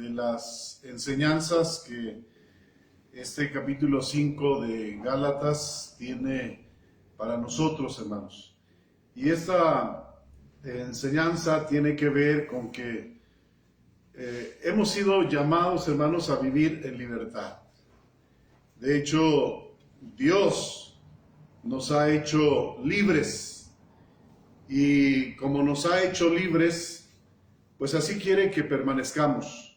de las enseñanzas que este capítulo 5 de Gálatas tiene para nosotros, hermanos. Y esta enseñanza tiene que ver con que hemos sido llamados, hermanos, a vivir en libertad. De hecho, Dios nos ha hecho libres, y como nos ha hecho libres, pues así quiere que permanezcamos,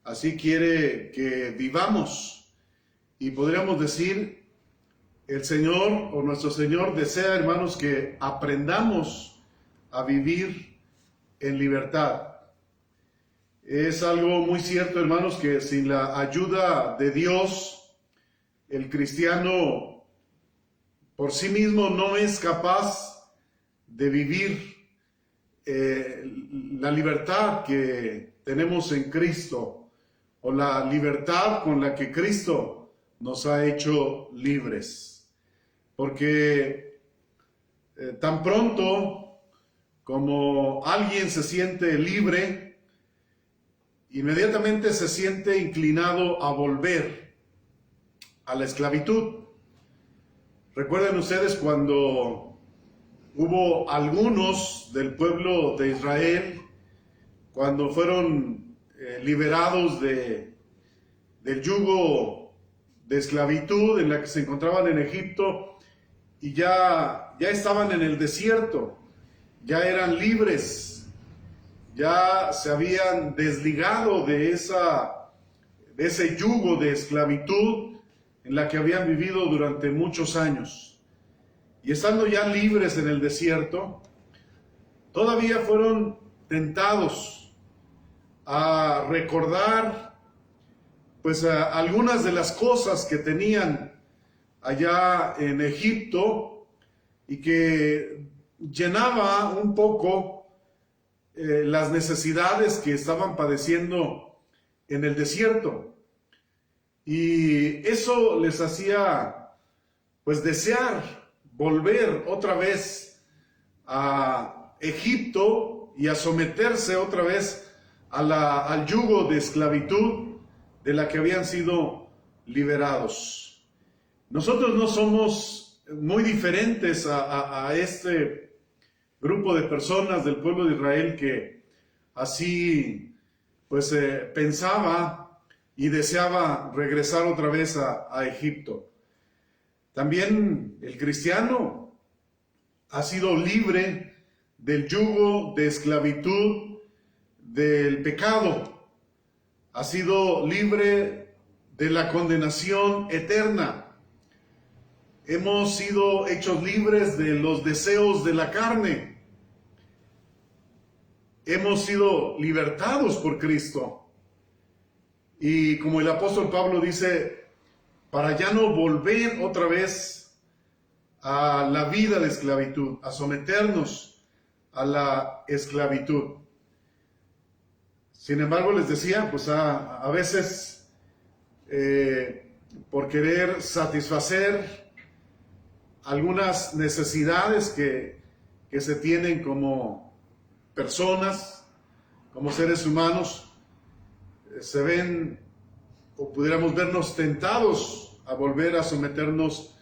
así quiere que vivamos, y podríamos decir, el Señor o nuestro Señor desea, hermanos, que aprendamos a vivir en libertad. Es algo muy cierto, hermanos, que sin la ayuda de Dios, el cristiano por sí mismo no es capaz de vivir la libertad que tenemos en Cristo, o la libertad con la que Cristo nos ha hecho libres. Porque tan pronto como alguien se siente libre, inmediatamente se siente inclinado a volver a la esclavitud. Recuerden ustedes cuando hubo algunos del pueblo de Israel, cuando fueron liberados del yugo de esclavitud en la que se encontraban en Egipto, y ya estaban en el desierto, ya eran libres, ya se habían desligado de ese yugo de esclavitud en la que habían vivido durante muchos años. Y estando ya libres en el desierto, todavía fueron tentados a recordar pues algunas de las cosas que tenían allá en Egipto, y que llenaba un poco las necesidades que estaban padeciendo en el desierto. Y eso les hacía pues desear volver otra vez a Egipto y a someterse otra vez al yugo de esclavitud de la que habían sido liberados. Nosotros no somos muy diferentes a este grupo de personas del pueblo de Israel que así pues pensaba y deseaba regresar otra vez a Egipto. También el cristiano ha sido libre del yugo de esclavitud del pecado, ha sido libre de la condenación eterna. Hemos sido hechos libres de los deseos de la carne. Hemos sido libertados por Cristo. Y como el apóstol Pablo dice, para ya no volver otra vez a la vida de esclavitud, a someternos a la esclavitud. Sin embargo, les decía, pues a veces por querer satisfacer algunas necesidades que se tienen como personas, como seres humanos, se ven, o pudiéramos vernos tentados a volver a someternos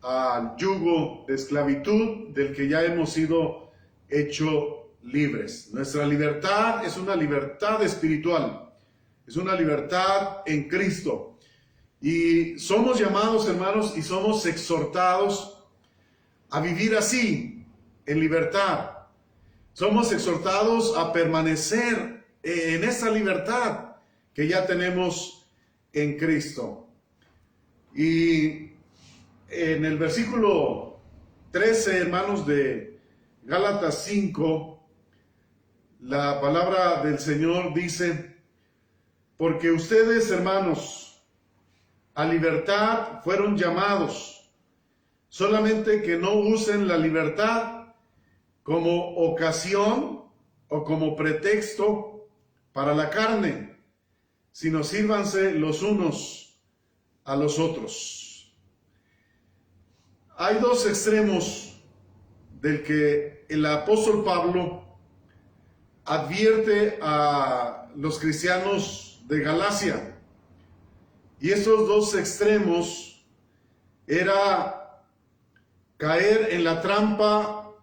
al yugo de esclavitud del que ya hemos sido hechos libres. Nuestra libertad es una libertad espiritual, es una libertad en Cristo. Y somos llamados, hermanos, y somos exhortados a vivir así, en libertad. Somos exhortados a permanecer en esa libertad que ya tenemos en Cristo. Y en el versículo 13, hermanos, de Gálatas 5, la palabra del Señor dice: porque ustedes, hermanos, a libertad fueron llamados, solamente que no usen la libertad como ocasión o como pretexto para la carne, sino sírvanse los unos a los otros. Hay dos extremos del que el apóstol Pablo advierte a los cristianos de Galacia. Y estos dos extremos era caer en la trampa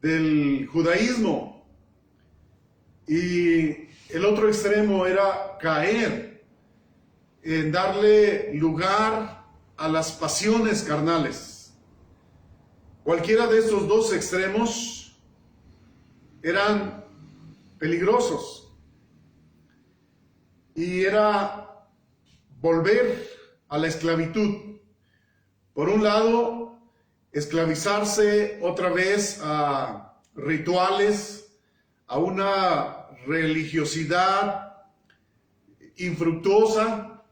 del judaísmo y el otro extremo era caer en darle lugar a las pasiones carnales. Cualquiera de estos dos extremos eran peligrosos y era volver a la esclavitud. Por un lado, esclavizarse otra vez a rituales, a una religiosidad infructuosa,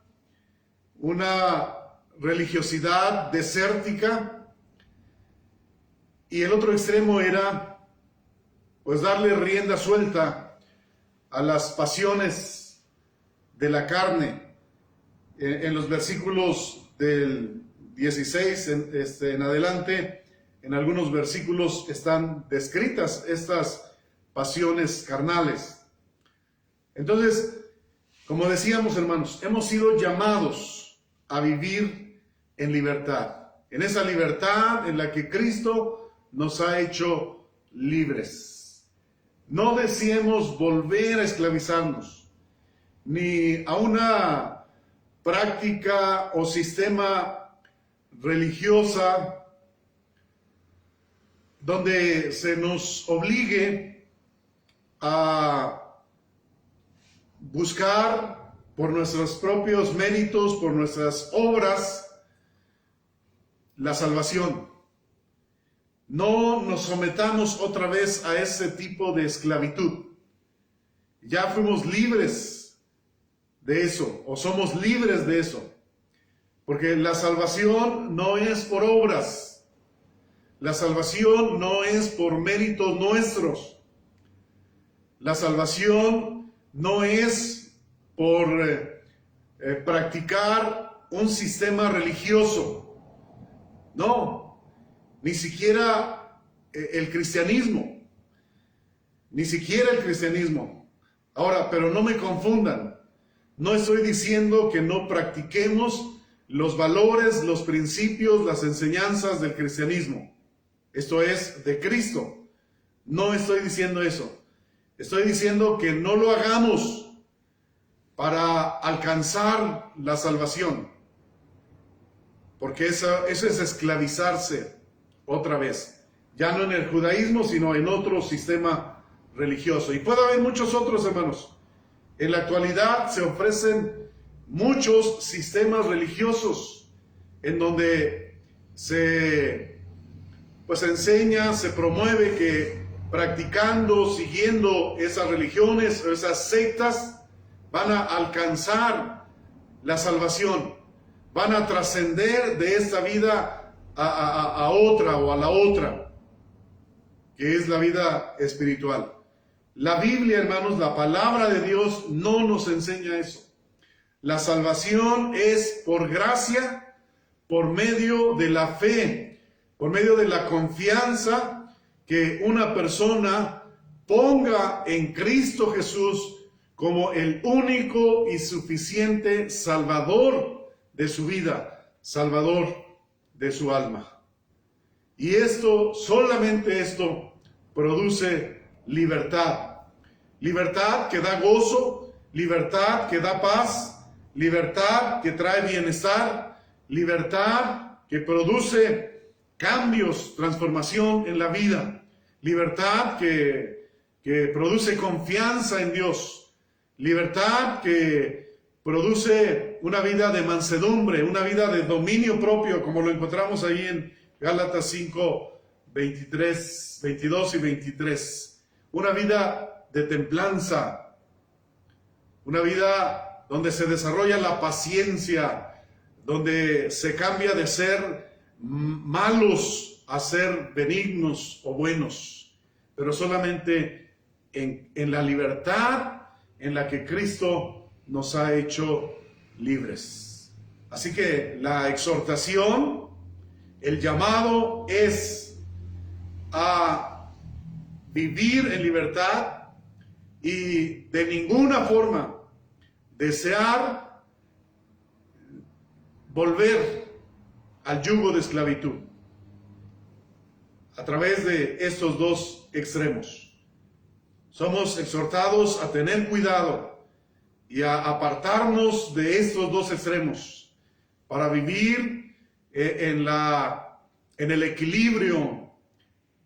una religiosidad desértica, y el otro extremo era pues darle rienda suelta a las pasiones de la carne. En los versículos del 16 en adelante, en algunos versículos están descritas estas pasiones carnales. Entonces, como decíamos, hermanos, hemos sido llamados a vivir en libertad, en esa libertad en la que Cristo nos ha hecho libres. No deseemos volver a esclavizarnos, ni a una práctica o sistema religiosa donde se nos obligue a buscar por nuestros propios méritos, por nuestras obras, la salvación. No nos sometamos otra vez a ese tipo de esclavitud. Ya fuimos libres de eso, o somos libres de eso, porque la salvación no es por obras, la salvación no es por méritos nuestros, la salvación no es por practicar un sistema religioso, no, ni siquiera el cristianismo, Ahora, pero no me confundan, no estoy diciendo que no practiquemos los valores, los principios, las enseñanzas del cristianismo. Esto es de Cristo. No estoy diciendo eso. Estoy diciendo que no lo hagamos para alcanzar la salvación. Porque eso es esclavizarse otra vez. Ya no en el judaísmo, sino en otro sistema religioso. Y puede haber muchos otros, hermanos. En la actualidad se ofrecen muchos sistemas religiosos en donde se enseña, se promueve que practicando, siguiendo esas religiones o esas sectas, van a alcanzar la salvación, van a trascender de esta vida a otra o a la otra, que es la vida espiritual. La Biblia, hermanos, la palabra de Dios no nos enseña eso. La salvación es por gracia, por medio de la fe, por medio de la confianza que una persona ponga en Cristo Jesús como el único y suficiente Salvador de su vida, Salvador de su alma. Y esto, solamente esto, produce libertad. Libertad que da gozo, libertad que da paz, libertad que trae bienestar, libertad que produce cambios, transformación en la vida, libertad que produce confianza en Dios, libertad que produce una vida de mansedumbre, una vida de dominio propio, como lo encontramos ahí en Gálatas 5, 22 y 23. Una vida de templanza, una vida donde se desarrolla la paciencia, donde se cambia de ser malos a ser benignos o buenos, pero solamente en la libertad en la que Cristo nos ha hecho libres. Así que la exhortación, el llamado es a vivir en libertad y de ninguna forma desear volver al yugo de esclavitud a través de estos dos extremos. Somos exhortados a tener cuidado y a apartarnos de estos dos extremos para vivir en el equilibrio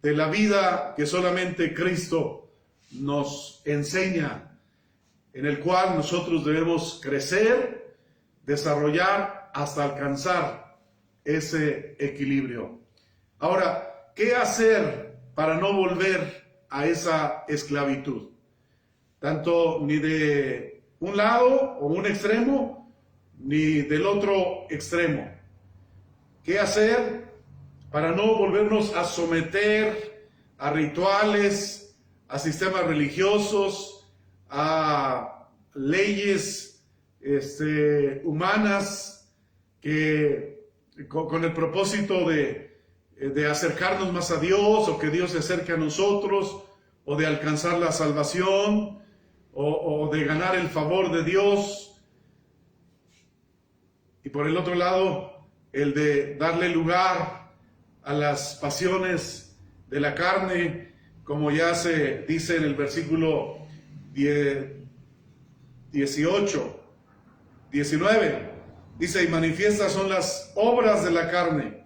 de la vida que solamente Cristo nos enseña, en el cual nosotros debemos crecer, desarrollar hasta alcanzar ese equilibrio. Ahora, ¿qué hacer para no volver a esa esclavitud? Tanto ni de un lado o un extremo, ni del otro extremo. ¿Qué hacer para no volvernos a someter a rituales, a sistemas religiosos, a leyes humanas que con el propósito de acercarnos más a Dios, o que Dios se acerque a nosotros, o de alcanzar la salvación, o de ganar el favor de Dios? Y por el otro lado, el de darle lugar a las pasiones de la carne, como ya se dice en el versículo 19, dice: y manifiestas son las obras de la carne,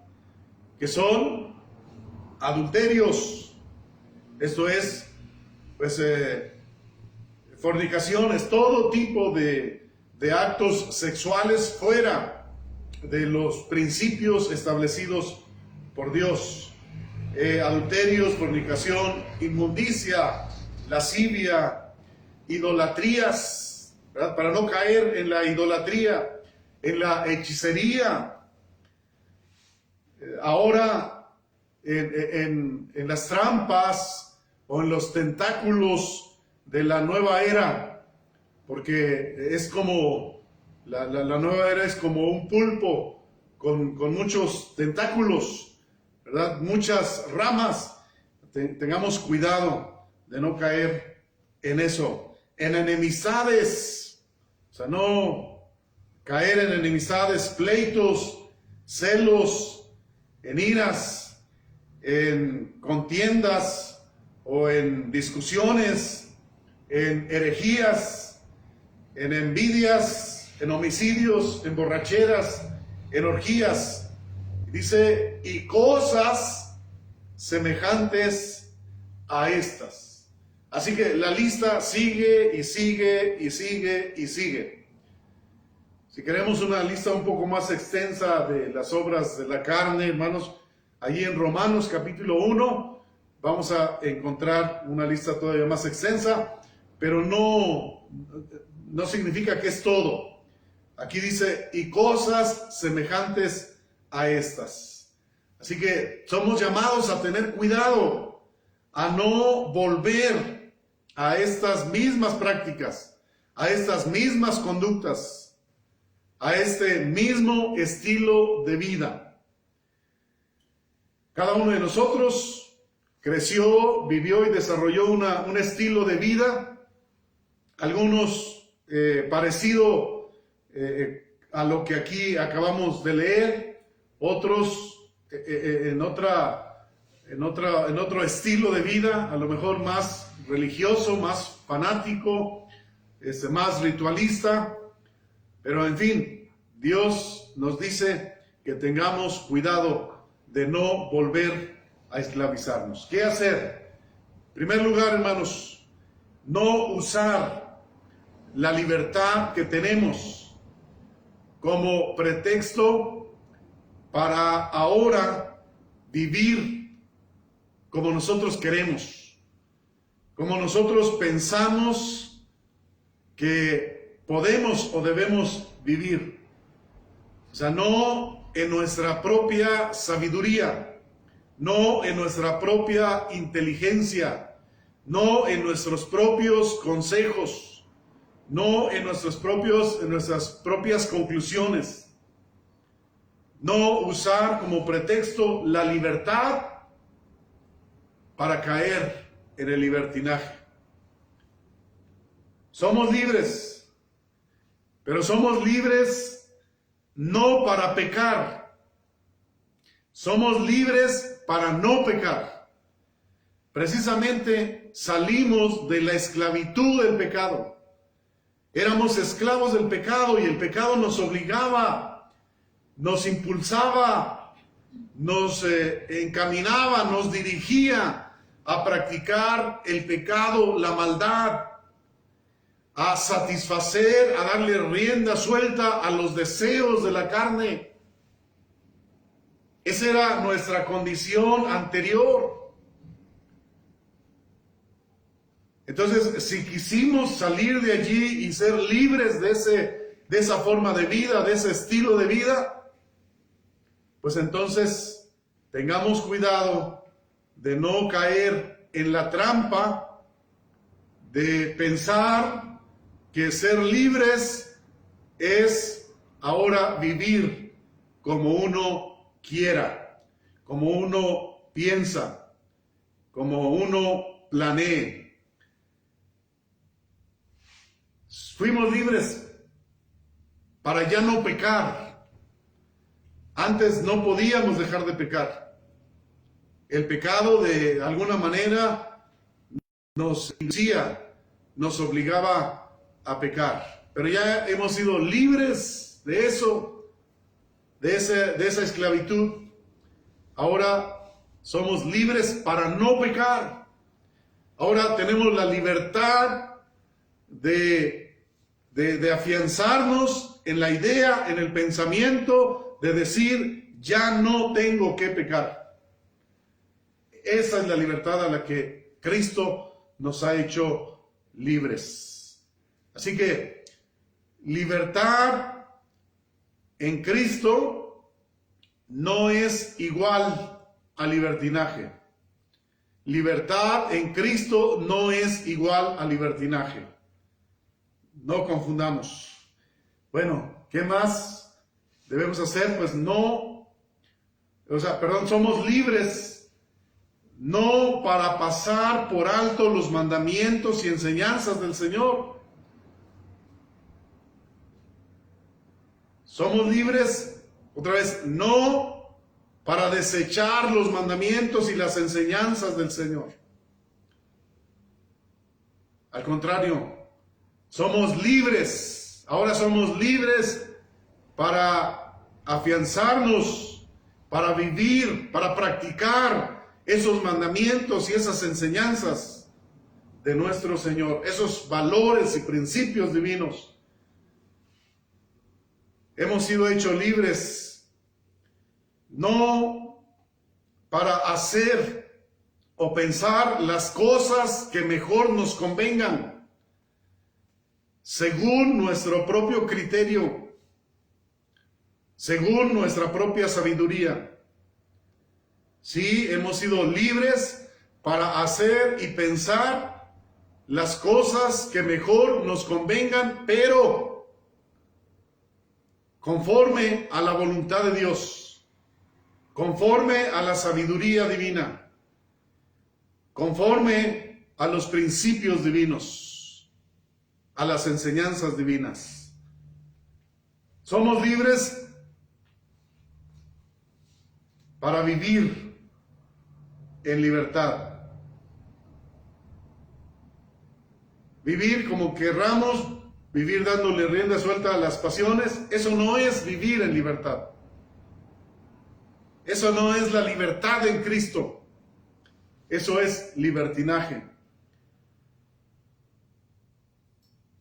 que son adulterios, esto es, fornicaciones, todo tipo de actos sexuales fuera de los principios establecidos por Dios. Adulterios, fornicación, inmundicia, lascivia, idolatrías, ¿verdad? Para no caer en la idolatría, en la hechicería. Ahora, en las trampas o en los tentáculos de la nueva era, porque es como, la nueva era es como un pulpo con muchos tentáculos, ¿verdad? Muchas ramas. Tengamos cuidado de no caer en eso. En enemistades, o sea, no caer en enemistades, pleitos, celos, en iras, en contiendas o en discusiones, en herejías, en envidias, en homicidios, en borracheras, en orgías. Dice, y cosas semejantes a estas. Así que la lista sigue y sigue y sigue y sigue. Si queremos una lista un poco más extensa de las obras de la carne, hermanos, allí en Romanos capítulo 1 vamos a encontrar una lista todavía más extensa, pero no significa que es todo. Aquí dice, y cosas semejantes a estas. Así que somos llamados a tener cuidado, a no volver a estas mismas prácticas, a estas mismas conductas, a este mismo estilo de vida. Cada uno de nosotros creció, vivió y desarrolló un estilo de vida, algunos parecido a lo que aquí acabamos de leer, otros en otro estilo de vida, a lo mejor más religioso, más fanático, más ritualista, pero en fin, Dios nos dice que tengamos cuidado de no volver a esclavizarnos. ¿Qué hacer? En primer lugar, hermanos, no usar la libertad que tenemos como pretexto para ahora vivir como nosotros queremos, como nosotros pensamos que podemos o debemos vivir. O sea, no en nuestra propia sabiduría, no en nuestra propia inteligencia, no en nuestros propios consejos, no en nuestras propias conclusiones. No usar como pretexto la libertad para caer en el libertinaje. Somos libres Pero somos libres no para pecar. Somos libres para no pecar. Precisamente salimos de la esclavitud del pecado. Éramos esclavos del pecado y el pecado nos obligaba, nos impulsaba, nos encaminaba, nos dirigía a practicar el pecado, la maldad, a satisfacer, a darle rienda suelta a los deseos de la carne. Esa era nuestra condición anterior. Entonces, si quisimos salir de allí y ser libres de esa forma de vida, de ese estilo de vida, pues entonces tengamos cuidado de no caer en la trampa de pensar que ser libres es ahora vivir como uno quiera, como uno piensa, como uno planee. Fuimos libres para ya no pecar. Antes no podíamos dejar de pecar. El pecado de alguna manera nos inducía, nos obligaba a pecar. Pero ya hemos sido libres de eso, de esa esclavitud. Ahora somos libres para no pecar. Ahora tenemos la libertad de afianzarnos en la idea, en el pensamiento, de decir, ya no tengo que pecar. Esa es la libertad a la que Cristo nos ha hecho libres. Así que, libertad en Cristo no es igual a libertinaje. Libertad en Cristo no es igual a libertinaje. No confundamos. Bueno, ¿qué más debemos hacer? Pues somos libres no para pasar por alto los mandamientos y enseñanzas del Señor. Somos libres, otra vez, no para desechar los mandamientos y las enseñanzas del Señor. Al contrario, somos libres, ahora somos libres para afianzarnos, para vivir, para practicar esos mandamientos y esas enseñanzas de nuestro Señor, esos valores y principios divinos. Hemos sido hechos libres no para hacer o pensar las cosas que mejor nos convengan, según nuestro propio criterio, según nuestra propia sabiduría. Sí, hemos sido libres para hacer y pensar las cosas que mejor nos convengan, pero conforme a la voluntad de Dios, conforme a la sabiduría divina, conforme a los principios divinos, a las enseñanzas divinas. Somos libres para vivir en libertad. Vivir como querramos, vivir dándole rienda suelta a las pasiones, eso no es vivir en libertad. Eso no es la libertad en Cristo. Eso es libertinaje.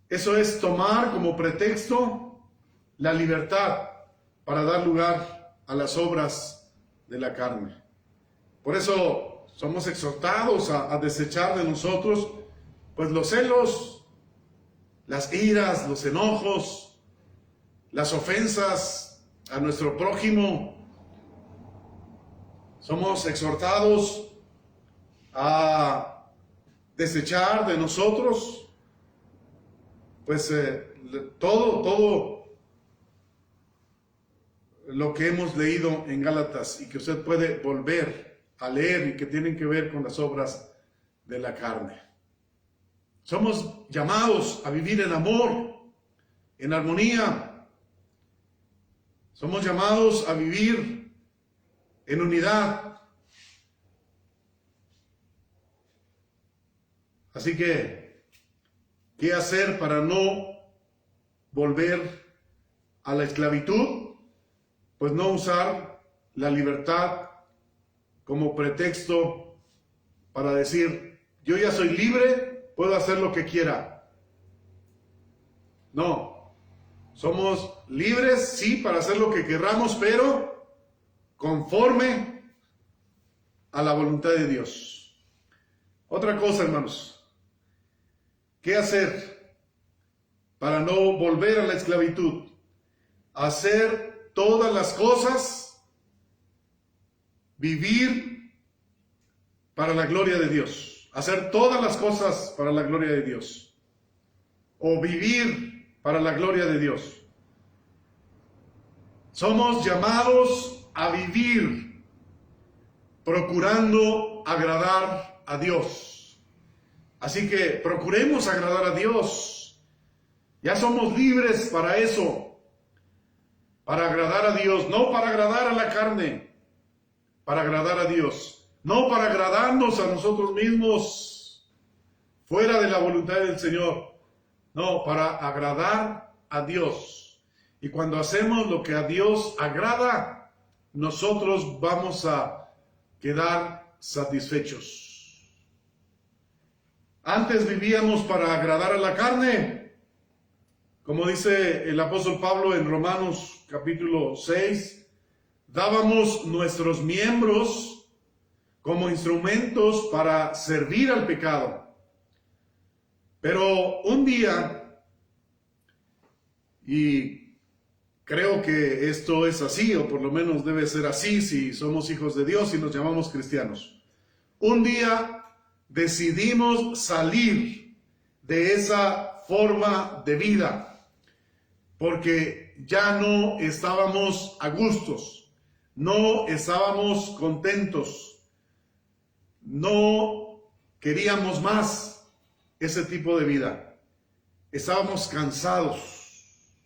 Eso es tomar como pretexto la libertad para dar lugar a las obras de la carne. Por eso somos exhortados a desechar de nosotros pues los celos, las iras, los enojos, las ofensas a nuestro prójimo. Somos exhortados a desechar de nosotros pues todo lo que hemos leído en Gálatas y que usted puede volver a leer y que tienen que ver con las obras de la carne. Somos llamados a vivir en amor, en armonía. Somos llamados a vivir en unidad. Así que, ¿qué hacer para no volver a la esclavitud? Pues no usar la libertad como pretexto para decir, yo ya soy libre, puedo hacer lo que quiera. No, somos libres, sí, para hacer lo que querramos, pero conforme a la voluntad de Dios. Otra cosa, hermanos, ¿qué hacer para no volver a la esclavitud? Hacer todas las cosas, vivir para la gloria de Dios. Hacer todas las cosas para la gloria de Dios. O vivir para la gloria de Dios. Somos llamados a vivir procurando agradar a Dios. Así que procuremos agradar a Dios. Ya somos libres para eso. Para agradar a Dios, no para agradar a la carne, para agradar a Dios, no para agradarnos a nosotros mismos, fuera de la voluntad del Señor, no, para agradar a Dios. Y cuando hacemos lo que a Dios agrada, nosotros vamos a quedar satisfechos. Antes vivíamos para agradar a la carne, como dice el apóstol Pablo en Romanos capítulo 6, dábamos nuestros miembros como instrumentos para servir al pecado. Pero un día, y creo que esto es así, o por lo menos debe ser así si somos hijos de Dios y nos llamamos cristianos, un día decidimos salir de esa forma de vida, porque ya no estábamos a gustos, no estábamos contentos, no queríamos más ese tipo de vida. Estábamos cansados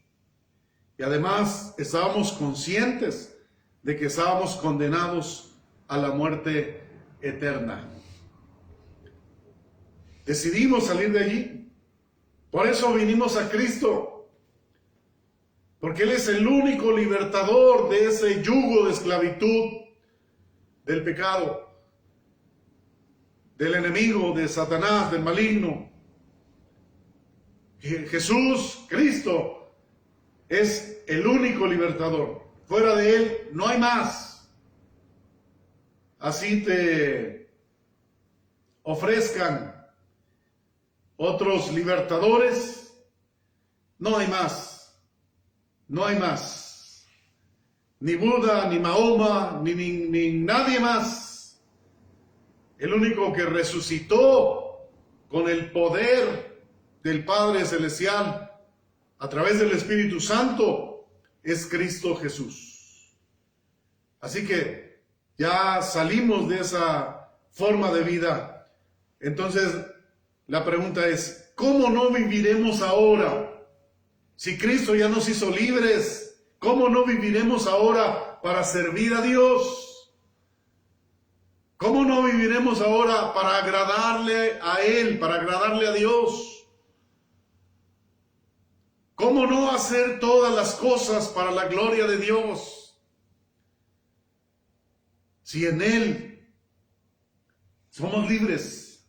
y además estábamos conscientes de que estábamos condenados a la muerte eterna. Decidimos salir de allí. Por eso vinimos a Cristo. Porque Él es el único libertador de ese yugo de esclavitud, del pecado, del enemigo, de Satanás, del maligno. Jesús, Cristo, es el único libertador. Fuera de Él no hay más. Así te ofrezcan otros libertadores, no hay más. No hay más. Ni Buda, ni Mahoma, ni nadie más. El único que resucitó con el poder del Padre Celestial a través del Espíritu Santo es Cristo Jesús. Así que ya salimos de esa forma de vida. Entonces la pregunta es, ¿cómo no viviremos ahora? Si Cristo ya nos hizo libres, ¿cómo no viviremos ahora para servir a Dios? ¿Cómo no viviremos ahora para agradarle a Él, para agradarle a Dios? ¿Cómo no hacer todas las cosas para la gloria de Dios? Si en Él somos libres.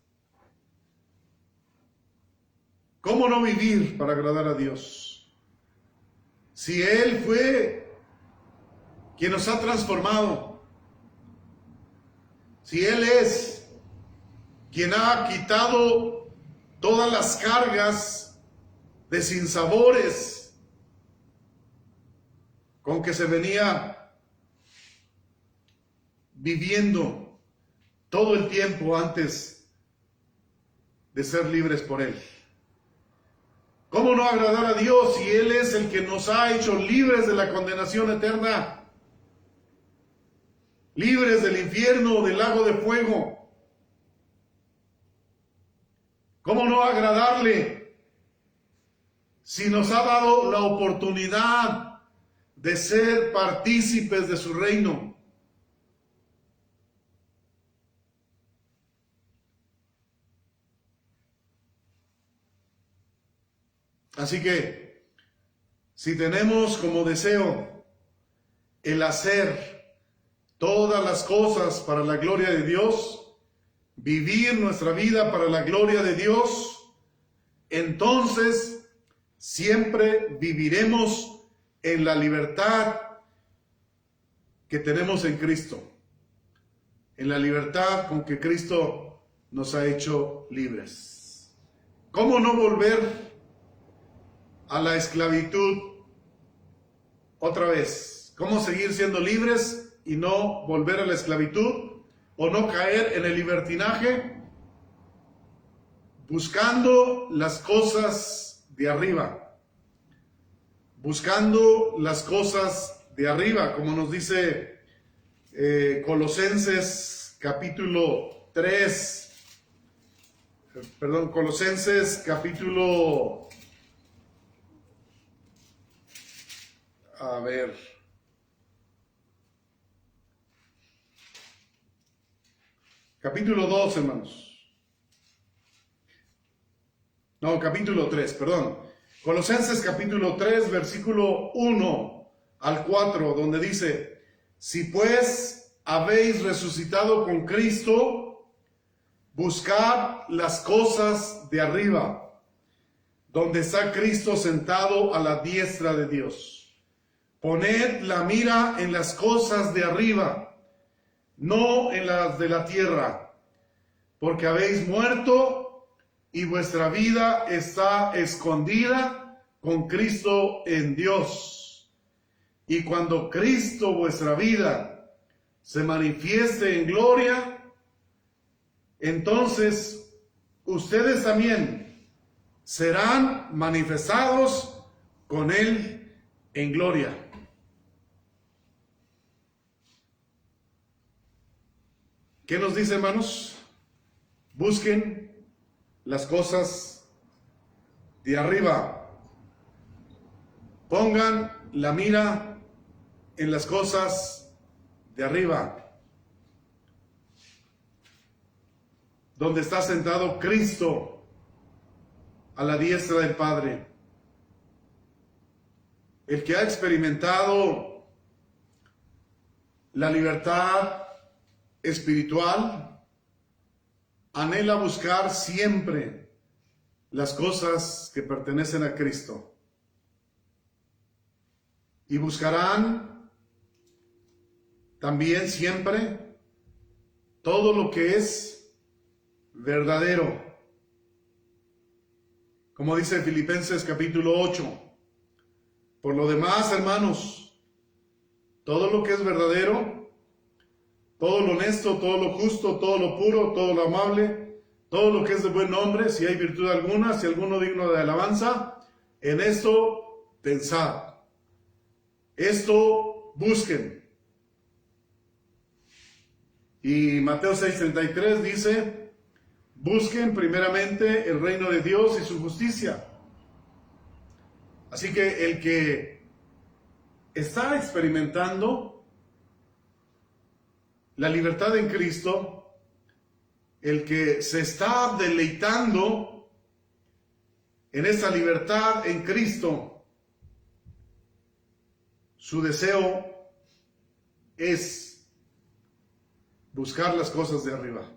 ¿Cómo no vivir para agradar a Dios? Si Él fue quien nos ha transformado, si Él es quien ha quitado todas las cargas de sinsabores con que se venía viviendo todo el tiempo antes de ser libres por Él. ¿Cómo no agradar a Dios si Él es el que nos ha hecho libres de la condenación eterna? Libres del infierno, del lago de fuego. ¿Cómo no agradarle si nos ha dado la oportunidad de ser partícipes de su reino. Así que, si tenemos como deseo el hacer todas las cosas para la gloria de Dios, vivir nuestra vida para la gloria de Dios, entonces siempre viviremos en la libertad que tenemos en Cristo, en la libertad con que Cristo nos ha hecho libres. ¿Cómo no volver a la esclavitud otra vez? ¿Cómo seguir siendo libres y no volver a la esclavitud o no caer en el libertinaje? Buscando las cosas de arriba, buscando las cosas de arriba, como nos dice Colosenses capítulo 3, Colosenses capítulo, capítulo 2, hermanos. No, capítulo 3, perdón. Colosenses capítulo 3, versículo 1 al 4, donde dice: si pues habéis resucitado con Cristo, buscad las cosas de arriba, donde está Cristo sentado a la diestra de Dios. Poned la mira en las cosas de arriba, no en las de la tierra, porque habéis muerto y vuestra vida está escondida con Cristo en Dios. Y cuando Cristo, vuestra vida, se manifieste en gloria, entonces ustedes también serán manifestados con Él en gloria. ¿Qué nos dice, hermanos? Busquen las cosas de arriba. Pongan la mira en las cosas de arriba, donde está sentado Cristo a la diestra del Padre. El que ha experimentado la libertad espiritual anhela buscar siempre las cosas que pertenecen a Cristo. Y buscarán también siempre todo lo que es verdadero. Como dice Filipenses capítulo 8. Por lo demás, hermanos, todo lo que es verdadero, todo lo honesto, todo lo justo, todo lo puro, todo lo amable, todo lo que es de buen nombre, si hay virtud alguna, si alguno digno de alabanza, en esto pensad. Esto busquen. Y Mateo 6:33 dice: busquen primeramente el reino de Dios y su justicia. Así que el que está experimentando la libertad en Cristo, el que se está deleitando en esa libertad en Cristo, su deseo es buscar las cosas de arriba,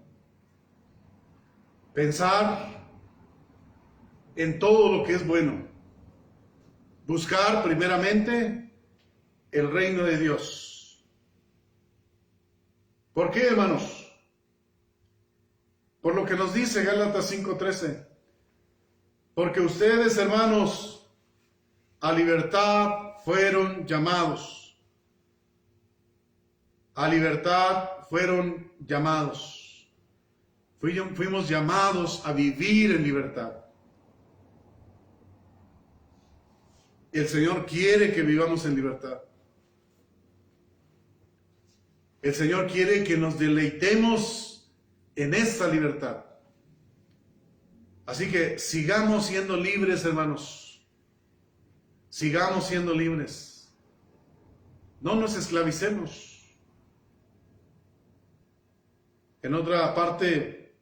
pensar en todo lo que es bueno, buscar primeramente el reino de Dios. ¿Por qué, hermanos? Por lo que nos dice Gálatas 5:13. Porque ustedes, hermanos, a libertad fueron llamados. A libertad fueron llamados. Fuimos llamados a vivir en libertad. El Señor quiere que vivamos en libertad. El Señor quiere que nos deleitemos en esta libertad. Así que sigamos siendo libres, hermanos. sigamos siendo libres. No nos esclavicemos. En otra parte,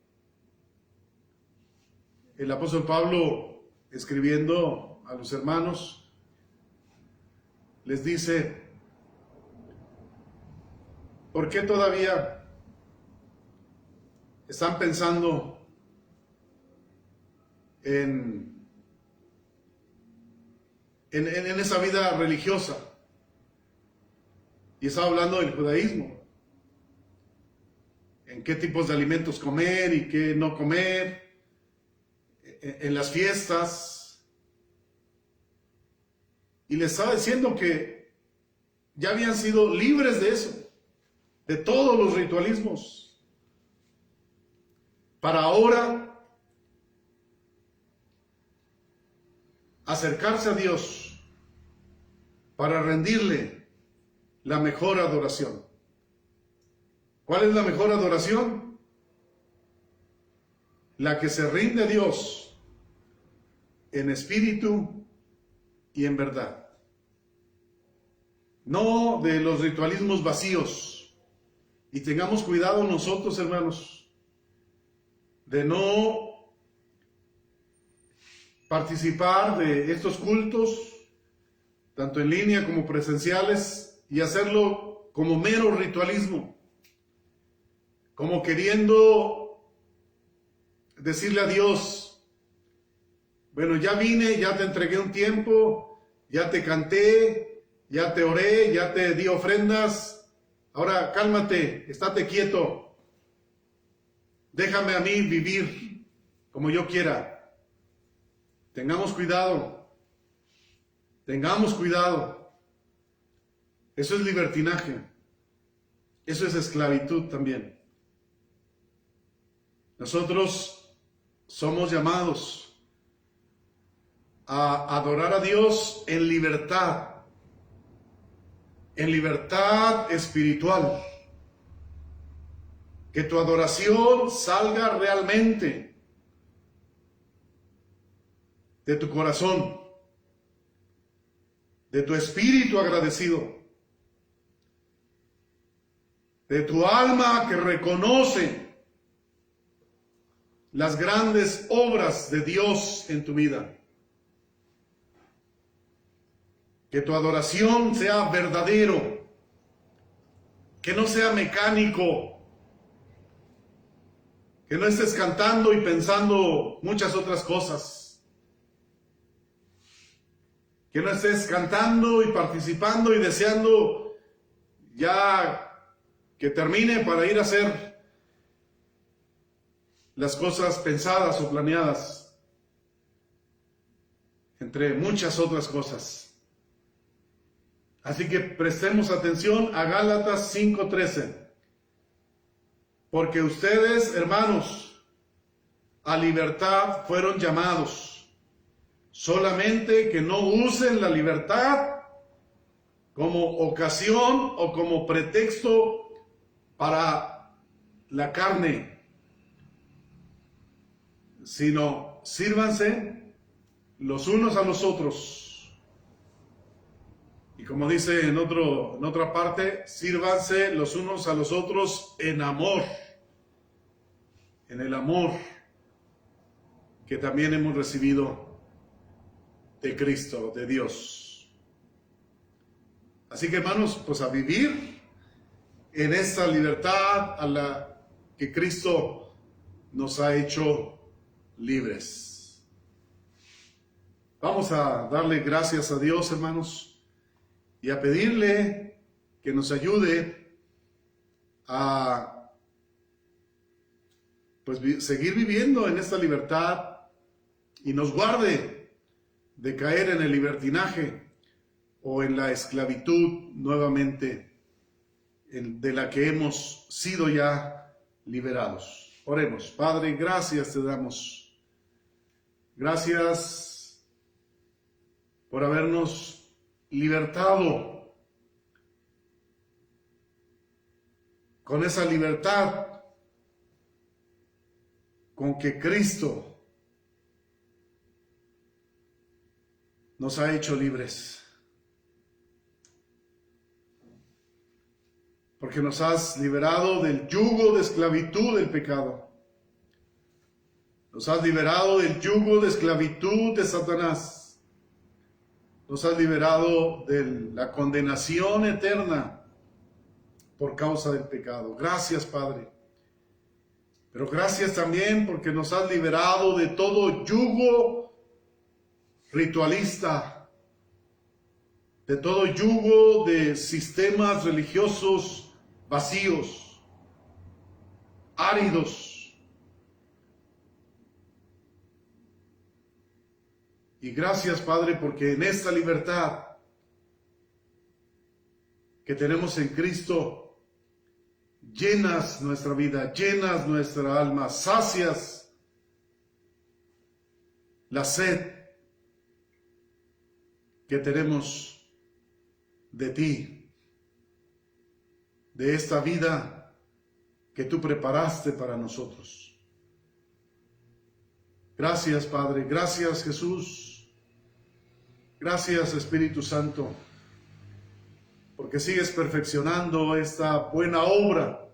el apóstol Pablo, escribiendo a los hermanos, les dice: ¿por qué todavía están pensando en esa vida religiosa? Y estaba hablando del judaísmo, en qué tipos de alimentos comer y qué no comer, en las fiestas. Y les estaba diciendo que ya habían sido libres de eso, de todos los ritualismos, para ahora acercarse a Dios, para rendirle la mejor adoración. ¿Cuál es la mejor adoración? La que se rinde a Dios en espíritu y en verdad. No de los ritualismos vacíos. Y tengamos cuidado nosotros, hermanos, de no participar de estos cultos, tanto en línea como presenciales, y hacerlo como mero ritualismo, como queriendo decirle a Dios: bueno, ya vine, ya te entregué un tiempo, ya te canté, ya te oré, ya te di ofrendas, ahora cálmate, estate quieto, déjame a mí vivir como yo quiera. Tengamos cuidado, tengamos cuidado. Eso es libertinaje, eso es esclavitud también. Nosotros somos llamados a adorar a Dios en libertad espiritual. Que tu adoración salga realmente de tu corazón, de tu espíritu agradecido, de tu alma que reconoce las grandes obras de Dios en tu vida. Que tu adoración sea verdadero, que no sea mecánico, que no estés cantando y pensando muchas otras cosas, que no estés cantando y participando y deseando ya que termine para ir a hacer las cosas pensadas o planeadas, entre muchas otras cosas. Así que prestemos atención a Gálatas 5:13. Porque ustedes, hermanos, a libertad fueron llamados, solamente que no usen la libertad como ocasión o como pretexto para la carne, sino sírvanse los unos a los otros. Y como dice en otra parte, sírvanse los unos a los otros en amor, en el amor que también hemos recibido de Cristo, de Dios. Así que, hermanos, pues a vivir en esta libertad a la que Cristo nos ha hecho libres. Vamos a darle gracias a Dios, hermanos, y a pedirle que nos ayude a seguir viviendo en esta libertad y nos guarde de caer en el libertinaje o en la esclavitud nuevamente de la que hemos sido ya liberados. Oremos. Padre, gracias te damos. Gracias por habernos libertado con esa libertad con que Cristo nos ha hecho libres. Porque nos has liberado del yugo de esclavitud del pecado. Nos has liberado del yugo de esclavitud de Satanás. Nos has liberado de la condenación eterna por causa del pecado. Gracias, Padre. Pero gracias también porque nos has liberado de todo yugo ritualista, de todo yugo de sistemas religiosos vacíos, áridos. Y gracias, Padre, porque en esta libertad que tenemos en Cristo, llenas nuestra vida, llenas nuestra alma, sacias la sed que tenemos de ti, de esta vida que tú preparaste para nosotros. Gracias, Padre, gracias, Jesús, gracias, Espíritu Santo, porque sigues perfeccionando esta buena obra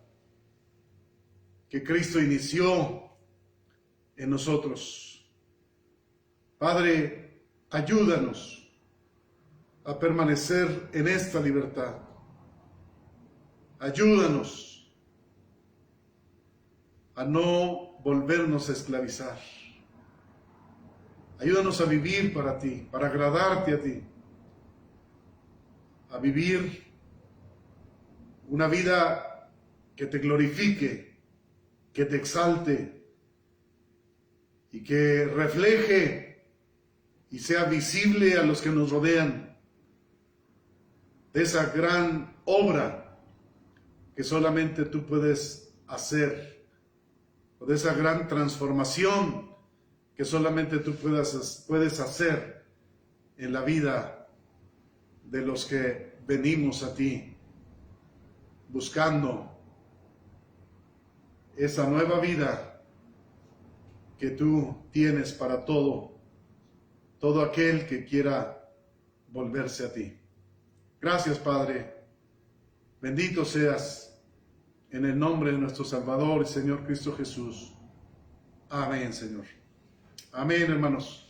que Cristo inició en nosotros. Padre, ayúdanos a permanecer en esta libertad. Ayúdanos a no volvernos a esclavizar. Ayúdanos a vivir para ti, para agradarte a ti. A vivir una vida que te glorifique, que te exalte y que refleje y sea visible a los que nos rodean de esa gran obra que solamente tú puedes hacer, o de esa gran transformación que solamente tú puedes hacer en la vida de los que venimos a ti, buscando esa nueva vida que tú tienes para todo aquel que quiera volverse a ti. Gracias, Padre. Bendito seas en el nombre de nuestro Salvador y Señor Cristo Jesús. Amén, Señor. Amén, hermanos.